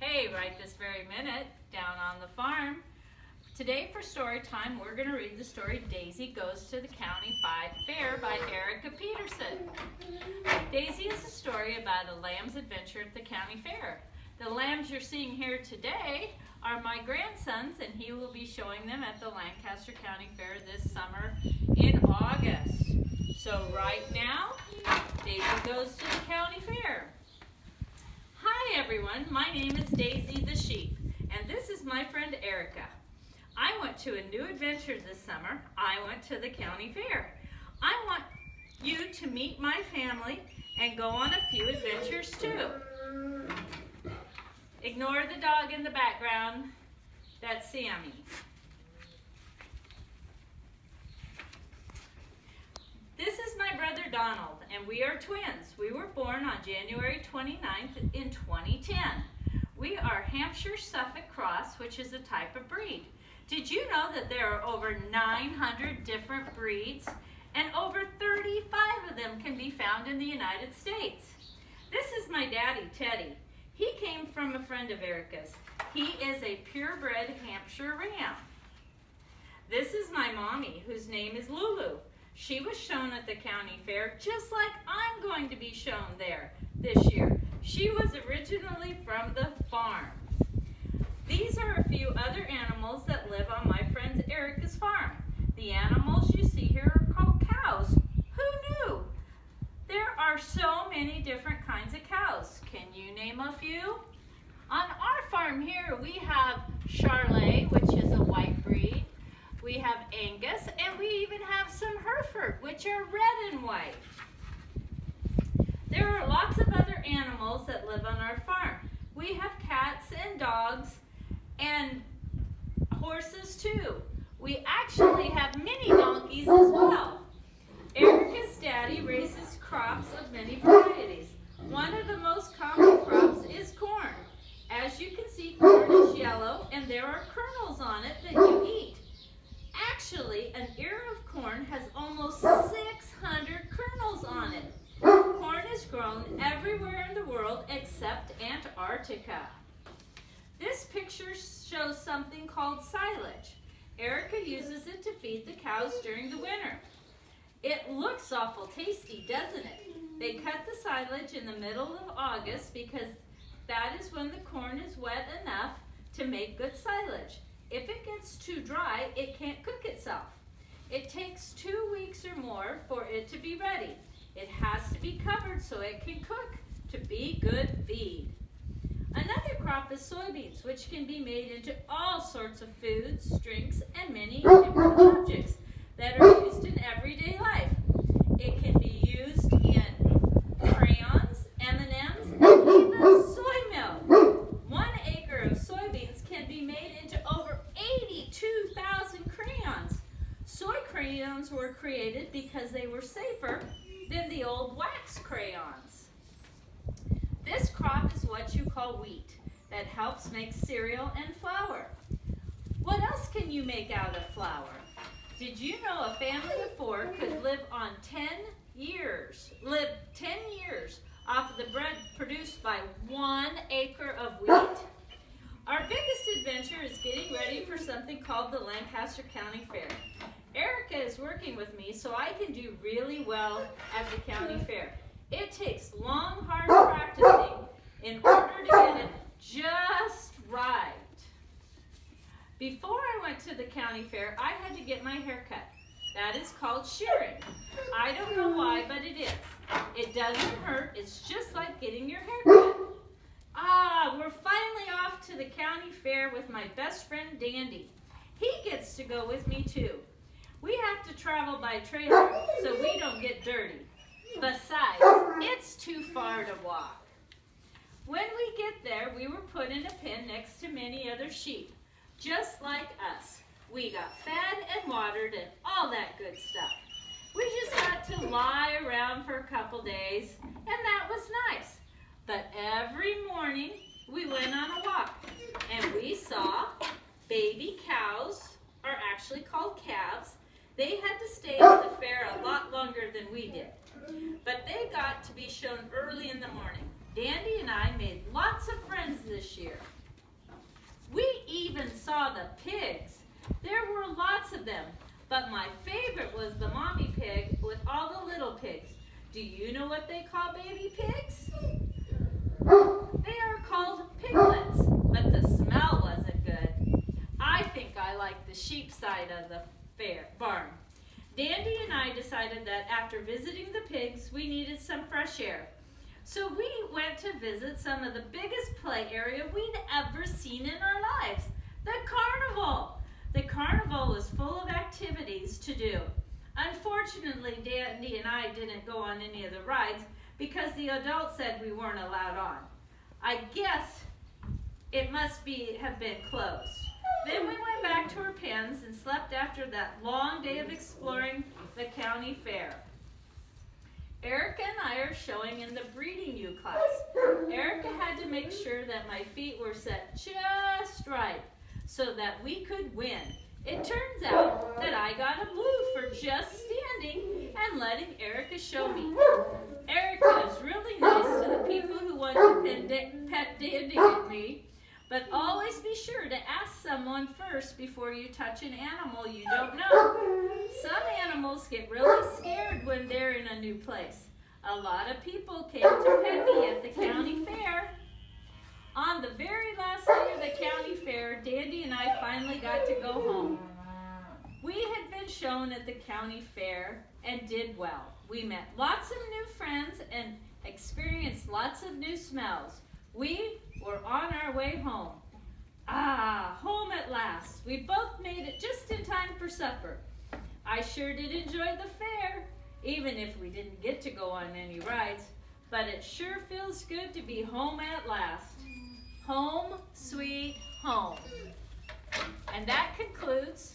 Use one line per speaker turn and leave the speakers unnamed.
Hey, right this very minute, down on the farm. Today for story time, we're going to read the story Daisy Goes to the County Fair by Erica Peterson. Daisy is a story about a lamb's adventure at the county fair. The lambs you're seeing here today are my grandsons, and he will be showing them at the Lancaster County Fair this summer in August. So right now, Daisy goes to the county fair. Hi everyone, my name is Daisy the sheep, and this is my friend Erica. I went to a new adventure this summer. I went to the county fair. I want you to meet my family and go on a few adventures too. Ignore the dog in the background. That's Sammy. This is my brother Donald, and we are twins. We were born on January 29th in 2010. We are Hampshire Suffolk Cross, which is a type of breed. Did you know that there are over 900 different breeds, and over 35 of them can be found in the United States? This is my daddy, Teddy. He came from a friend of Erica's. He is a purebred Hampshire Ram. This is my mommy, whose name is Lulu. She was shown at the county fair just like I'm going to be shown there this year. She was originally from the farm. These are a few other animals that live on my friend Erica's farm. The animals you see here are called cows. Who knew? There are so many different kinds of cows. Can you name a few? On our farm here we have Charolais, which is a white breed. We have Angus, and we even have some Hereford, which are red and white. There are lots of other animals that live on our farm. We have cats and dogs and horses too. We actually have mini donkeys as well. Erica's daddy raises crops of many varieties. One of the most common crops is corn. As you can see, corn is yellow, and there are kernels on it that you eat. Actually, an ear of corn has almost 600 kernels on it. Corn is grown everywhere in the world except Antarctica. This picture shows something called silage. Erica uses it to feed the cows during the winter. It looks awful tasty, doesn't it? They cut the silage in the middle of August because that is when the corn is wet enough to make good silage. If it gets too dry, it can't cook itself. It takes 2 weeks or more for it to be ready. It has to be covered so it can cook to be good feed. Another crop is soybeans, which can be made into all sorts of foods, drinks, and many different objects that are used in everyday life. It can be used in crayons, M&Ms, and even soy milk. 1 acre of soybeans can be made into over 82,000 crayons. Soy crayons were created because they were safer than the old wax crayons. This crop is what you call wheat that helps make cereal and flour. What else can you make out of flour? Did you know a family of 4 could live 10 years off of the bread produced by 1 acre of wheat? Our biggest adventure is getting ready for something called the Lancaster County Fair. Erica is working with me so I can do really well at the county fair. It takes long, hard practicing in order to get it just right. Before I went to the county fair, I had to get my hair cut. That is called shearing. I don't know why, but it is. It doesn't hurt. It's just like getting your hair cut. We're finally off to the county fair with my best friend Dandy. He gets to go with me too. We have to travel by trailer so we don't get dirty. Besides, it's too far to walk. When we get there, we were put in a pen next to many other sheep, just like us. We got fed and watered and all that good stuff. We just had to lie around for a couple days, and that was nice. But every morning, we went on a walk, and we saw baby cows, are actually called calves. They had to stay at the fair a lot longer than we did, but they got to be shown early in the morning. Dandy and I made lots of friends this year. saw the pigs. There were lots of them, but my favorite was the mommy pig with all the little pigs. Do you know what they call baby pigs? They are called piglets, but the smell wasn't good. I think I like the sheep side of the barn. Dandy and I decided that after visiting the pigs, we needed some fresh air. So we went to visit some of the biggest play area we'd ever seen in our lives, the carnival. The carnival was full of activities to do. Unfortunately, Dandy and I didn't go on any of the rides because the adults said we weren't allowed on. I guess it must have been closed. Then we went back to our pens and slept after that long day of exploring the county fair. Erica and I are showing in the breeding U class. Erica had to make sure that my feet were set just right so that we could win. It turns out that I got a blue for just standing and letting Erica show me. Erica is really nice to the people who want to pet Dandy with me, but always be sure to ask someone first before you touch an animal you don't know. Some animals get really scared when they're in a new place. A lot of people came to pet me at the county fair. On the very last day of the county fair, Dandy and I finally got to go home. We had been shown at the county fair and did well. We met lots of new friends and experienced lots of new smells. We were on our way home. Home at last. We both made it just in time for supper. I sure did enjoy the fair, even if we didn't get to go on any rides, but it sure feels good to be home at last. Home, sweet home. And that concludes